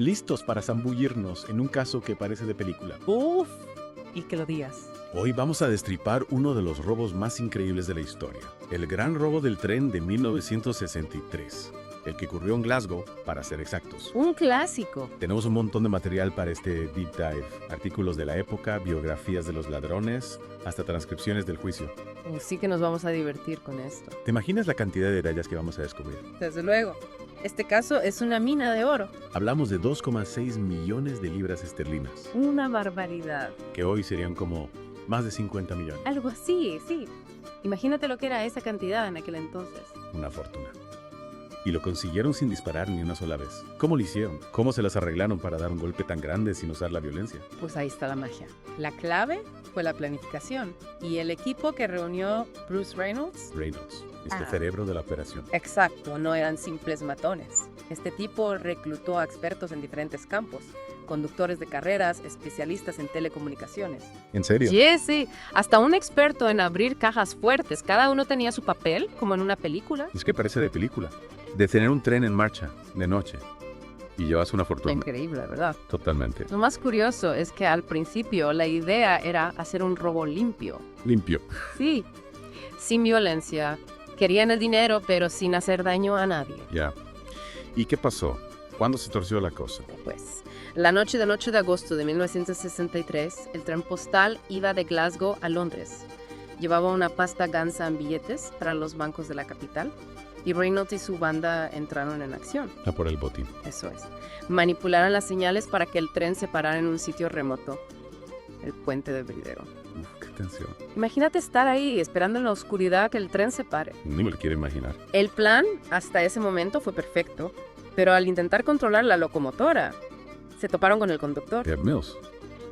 listos para zambullirnos en un caso que parece de película. Uf, y que lo digas. Hoy vamos a destripar uno de los robos más increíbles de la historia, el gran robo del tren de 1963, el que ocurrió en Glasgow, para ser exactos. Un clásico. Tenemos un montón de material para este deep dive, artículos de la época, biografías de los ladrones, hasta transcripciones del juicio. Sí que nos vamos a divertir con esto. ¿Te imaginas la cantidad de detalles que vamos a descubrir? Desde luego. Este caso es una mina de oro. Hablamos de 2,6 millones de libras esterlinas, Una barbaridad. que hoy serían como más de 50 millones. Algo así, sí. Imagínate lo que era esa cantidad en aquel entonces. Una fortuna. Y lo consiguieron sin disparar ni una sola vez. ¿Cómo lo hicieron? ¿Cómo se las arreglaron para dar un golpe tan grande sin usar la violencia? Pues ahí está la magia. La clave fue la planificación y el equipo que reunió Bruce Reynolds. Reynolds, este Ah. cerebro de la operación. Exacto, no eran simples matones. Este tipo reclutó a expertos en diferentes campos, conductores de carreras, especialistas en telecomunicaciones. ¿En serio? Sí, hasta un experto en abrir cajas fuertes. Cada uno tenía su papel, como en una película. Es que parece de película. De tener un tren en marcha, de noche, y llevas una fortuna. Increíble, ¿verdad? Totalmente. Lo más curioso es que al principio la idea era hacer un robo limpio. Limpio. Sí, sin violencia. Querían el dinero, pero sin hacer daño a nadie. Ya. ¿Y qué pasó? ¿Cuándo se torció la cosa? Pues, la noche del 8 de agosto de 1963, el tren postal iba de Glasgow a Londres. Llevaba una pasta gansa en billetes para los bancos de la capital y Reynolds y su banda entraron en acción. A por el botín. Eso es. Manipularon las señales para que el tren se parara en un sitio remoto, el puente de Bridero. Uf, qué tensión. Imagínate estar ahí esperando en la oscuridad que el tren se pare. Ni me lo quiero imaginar. El plan hasta ese momento fue perfecto, pero al intentar controlar la locomotora, se toparon con el conductor. Ted Mills,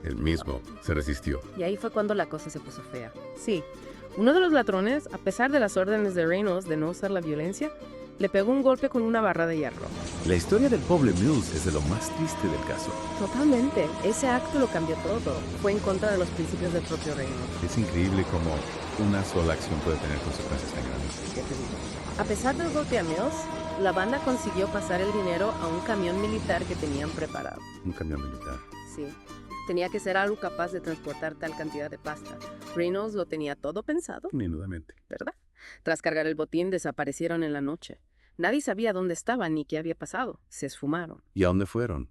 el mismo, se resistió. Y ahí fue cuando la cosa se puso fea. Sí, uno de los ladrones, a pesar de las órdenes de Reynolds de no usar la violencia, le pegó un golpe con una barra de hierro. La historia del pobre Mills es de lo más triste del caso. Totalmente. Ese acto lo cambió todo. Fue en contra de los principios del propio Reynolds. Es increíble cómo una sola acción puede tener consecuencias tan grandes. ¿Qué te digo? A pesar del golpe a Mills, la banda consiguió pasar el dinero a un camión militar que tenían preparado. Un camión militar. Sí. Tenía que ser algo capaz de transportar tal cantidad de pasta. Reynolds lo tenía todo pensado, Menudamente. ¿verdad? Tras cargar el botín, desaparecieron en la noche. Nadie sabía dónde estaban ni qué había pasado. Se esfumaron. ¿Y a dónde fueron?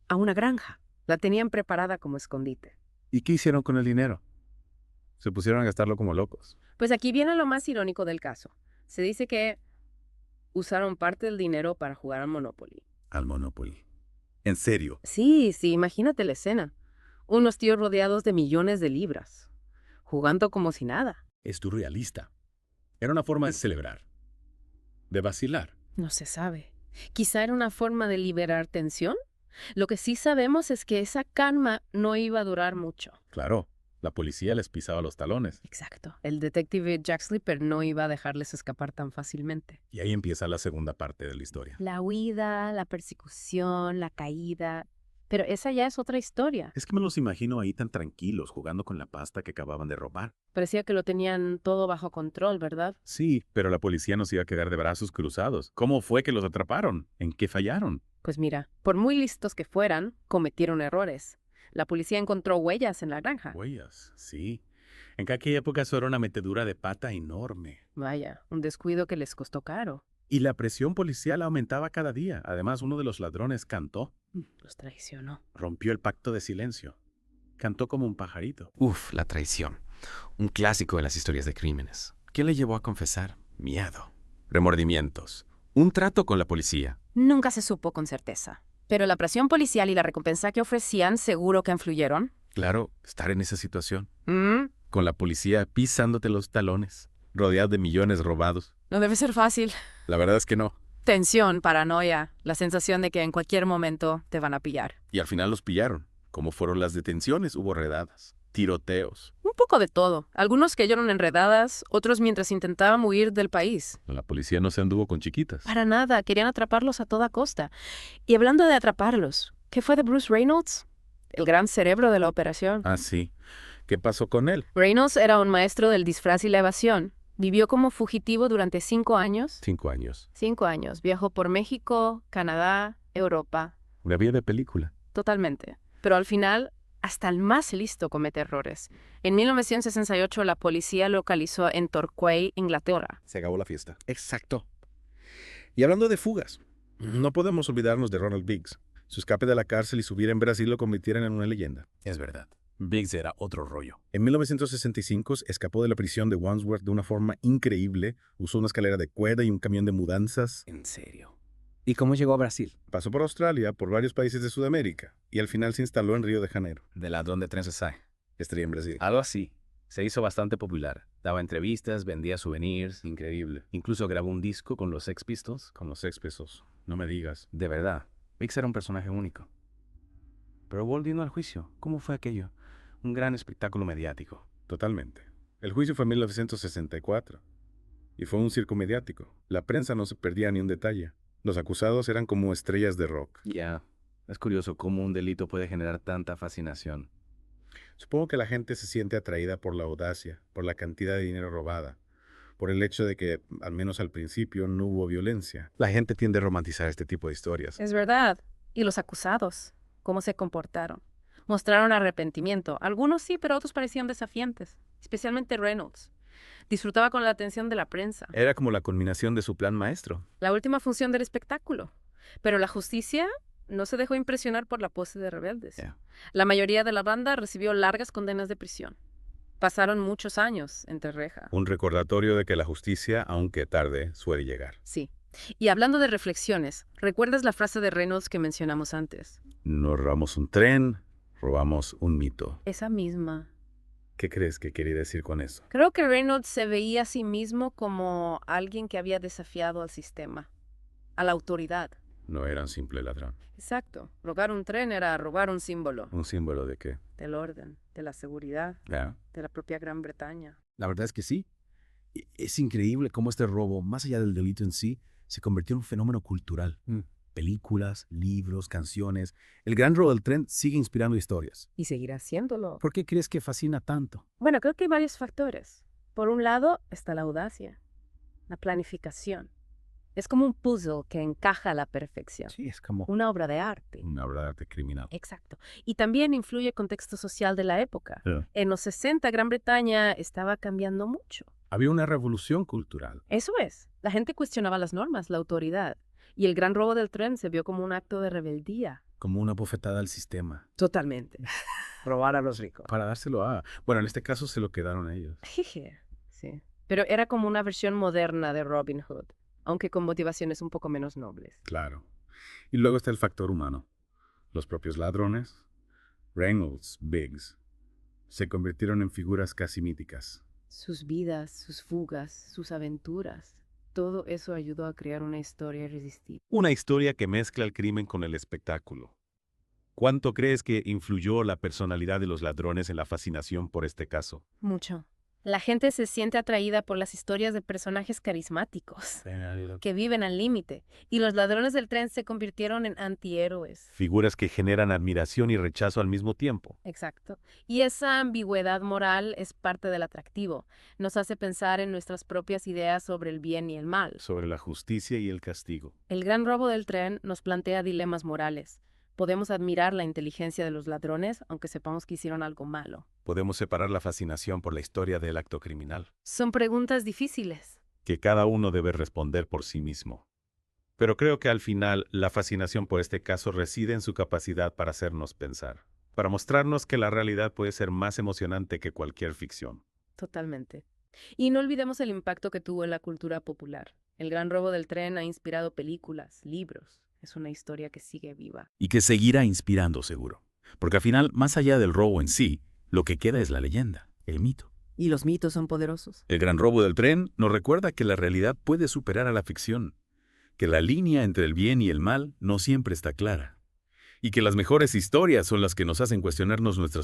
A una granja. La tenían preparada como escondite. ¿Y qué hicieron con el dinero? Se pusieron a gastarlo como locos. Pues aquí viene lo más irónico del caso. Se dice que usaron parte del dinero para jugar al Monopoly. Al Monopoly. ¿En serio? Sí, imagínate la escena. Unos tíos rodeados de millones de libras, jugando como si nada. Es surrealista. Era una forma de celebrar. De vacilar. No se sabe. Quizá era una forma de liberar tensión. Lo que sí sabemos es que esa calma no iba a durar mucho. Claro, la policía les pisaba los talones. Exacto. El detective Jack Slipper no iba a dejarles escapar tan fácilmente. Y ahí empieza la segunda parte de la historia. La huida, la persecución, la caída. Pero esa ya es otra historia. Es que me los imagino ahí tan tranquilos, jugando con la pasta que acababan de robar. Parecía que lo tenían todo bajo control, ¿verdad? Sí, pero la policía nos iba a quedar de brazos cruzados. ¿Cómo fue que los atraparon? ¿En qué fallaron? Pues mira, por muy listos que fueran, cometieron errores. La policía encontró huellas en la granja. Huellas, sí. En aquella época eso era una metedura de pata enorme. Vaya, un descuido que les costó caro. Y la presión policial aumentaba cada día. Además, uno de los ladrones cantó. Los traicionó. Rompió el pacto de silencio. Cantó como un pajarito. Uf, la traición. Un clásico de las historias de crímenes. ¿Qué le llevó a confesar? Miedo. Remordimientos. Un trato con la policía. Nunca se supo con certeza. Pero la presión policial y la recompensa que ofrecían seguro que influyeron. Claro, estar en esa situación. ¿Mm? Con la policía pisándote los talones. Rodeado de millones robados. No debe ser fácil. La verdad es que no. Tensión, paranoia, la sensación de que en cualquier momento te van a pillar. Y al final los pillaron. ¿Cómo fueron las detenciones? Hubo redadas, tiroteos. Un poco de todo. Algunos cayeron enredadas, otros mientras intentaban huir del país. La policía no se anduvo con chiquitas. Para nada, querían atraparlos a toda costa. Y hablando de atraparlos, ¿qué fue de Bruce Reynolds? El gran cerebro de la operación. Ah, sí. ¿Qué pasó con él? Reynolds era un maestro del disfraz y la evasión. Vivió como fugitivo durante 5 años. 5 años. 5 años. Viajó por México, Canadá, Europa, Una vía de película. Totalmente. Pero al final, hasta el más listo comete errores. En 1968 la policía localizó en Torquay, Inglaterra. Se acabó la fiesta. Exacto. Y hablando de fugas, no podemos olvidarnos de Ronald Biggs. Su escape de la cárcel y su vida en Brasil lo convirtieron en una leyenda. Es verdad. Biggs era otro rollo. En 1965 escapó de la prisión de Wandsworth de una forma increíble. Usó una escalera de cuerda y un camión de mudanzas. ¿En serio? ¿Y cómo llegó a Brasil? Pasó por Australia, por varios países de Sudamérica y al final se instaló en Río de Janeiro. De ladrón de trenes SAE. Estaría en Brasil. Algo así. Se hizo bastante popular. Daba entrevistas, vendía souvenirs. Increíble. Incluso grabó un disco con los Sex Pistols. Con los Sex Pistols. No me digas. De verdad. Biggs era un personaje único. Pero volviendo al juicio, ¿cómo fue aquello? Un gran espectáculo mediático. Totalmente. El juicio fue en 1964 y fue un circo mediático. La prensa no se perdía ni un detalle. Los acusados eran como estrellas de rock. Ya. Es curioso cómo un delito puede generar tanta fascinación. Supongo que la gente se siente atraída por la audacia, por la cantidad de dinero robada, por el hecho de que, al menos al principio, no hubo violencia. La gente tiende a romantizar este tipo de historias. Es verdad. ¿Y los acusados? ¿Cómo se comportaron? Mostraron arrepentimiento. Algunos sí, pero otros parecían desafiantes. Especialmente Reynolds. Disfrutaba con la atención de la prensa. Era como la culminación de su plan maestro. La última función del espectáculo. Pero la justicia no se dejó impresionar por la pose de rebeldes. Ya. La mayoría de la banda recibió largas condenas de prisión. Pasaron muchos años entre reja. Un recordatorio de que la justicia, aunque tarde, suele llegar. Sí. Y hablando de reflexiones, ¿recuerdas la frase de Reynolds que mencionamos antes? No robamos un tren, robamos un mito. Esa misma. ¿Qué crees que quería decir con eso? Creo que Reynolds se veía a sí mismo como alguien que había desafiado al sistema, a la autoridad. No era un simple ladrón. Exacto. Robar un tren era robar un símbolo ¿Un símbolo de qué? del orden, de la seguridad, Ya. de la propia Gran Bretaña. La verdad es que sí. Es increíble cómo este robo, más allá del delito en sí, se convirtió en un fenómeno cultural. Películas, libros, canciones. El gran robo del tren sigue inspirando historias. Y seguirá haciéndolo. ¿Por qué crees que fascina tanto? Bueno, creo que hay varios factores. Por un lado está la audacia, la planificación. Es como un puzzle que encaja a la perfección. Sí, es como Una obra de arte. Una obra de arte criminal. Exacto. Y también influye el contexto social de la época. Yeah. En los 60, Gran Bretaña estaba cambiando mucho. Había una revolución cultural. Eso es. La gente cuestionaba las normas, la autoridad. Y el gran robo del tren se vio como un acto de rebeldía. como una bofetada al sistema. Totalmente. Robar a los ricos. Para dárselo a... Bueno, en este caso se lo quedaron a ellos. Sí. Pero era como una versión moderna de Robin Hood, aunque con motivaciones un poco menos nobles. Claro. Y luego está el factor humano. Los propios ladrones, Reynolds, Biggs, se convirtieron en figuras casi míticas. Sus vidas, sus fugas, sus aventuras. Todo eso ayudó a crear una historia irresistible. Una historia que mezcla el crimen con el espectáculo. ¿Cuánto crees que influyó la personalidad de los ladrones en la fascinación por este caso? Mucho. La gente se siente atraída por las historias de personajes carismáticos que viven al límite, y los ladrones del tren se convirtieron en antihéroes. Figuras que generan admiración y rechazo al mismo tiempo. Exacto. Y esa ambigüedad moral es parte del atractivo. Nos hace pensar en nuestras propias ideas sobre el bien y el mal. Sobre la justicia y el castigo. El gran robo del tren nos plantea dilemas morales. Podemos admirar la inteligencia de los ladrones, aunque sepamos que hicieron algo malo. Podemos separar la fascinación por la historia del acto criminal, Son preguntas difíciles. que cada uno debe responder por sí mismo. Pero creo que al final la fascinación por este caso reside en su capacidad para hacernos pensar, para mostrarnos que la realidad puede ser más emocionante que cualquier ficción. Totalmente. Y no olvidemos el impacto que tuvo en la cultura popular. El gran robo del tren ha inspirado películas, libros. Es una historia que sigue viva. Y que seguirá inspirando, seguro. Porque al final, más allá del robo en sí, lo que queda es la leyenda, el mito. Y los mitos son poderosos. El gran robo del tren nos recuerda que la realidad puede superar a la ficción, que la línea entre el bien y el mal no siempre está clara, y que las mejores historias son las que nos hacen cuestionarnos nuestras